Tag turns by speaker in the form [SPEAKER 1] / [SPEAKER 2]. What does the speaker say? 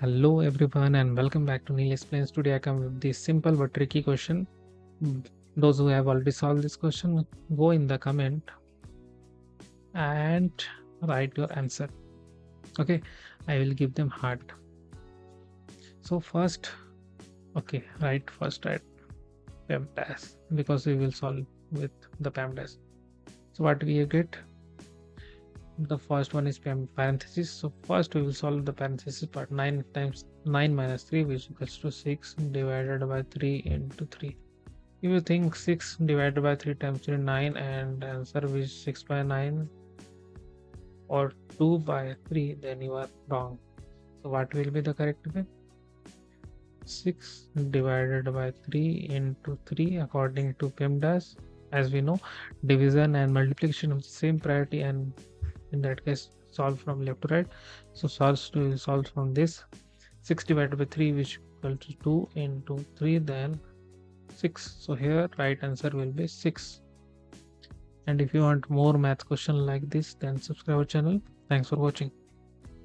[SPEAKER 1] Hello everyone and welcome back to Neil Explains. Today I come with this simple but tricky question. Those who have already solved this question, go in the comment and write your answer. Okay, I will give them heart. So first, write PEMDAS because we will solve with the PEMDAS. So what we get? The first one is parenthesis. So first we will solve the parenthesis part. 9 times 9 minus 3, which equals to 6 divided by 3 into 3. If you think 6 divided by 3 times 3 9 and answer is 6 by 9 or 2 by 3, then you are wrong. So what will be the correct way? 6 divided by 3 into 3 according to PEMDAS. As we know, division and multiplication of the same priority, and in that case solve from left to right. So solve from this. 6 divided by 3, which equal to 2 into 3, then 6. So here right answer will be 6. And if you want more math question like this, then subscribe our channel. Thanks for watching.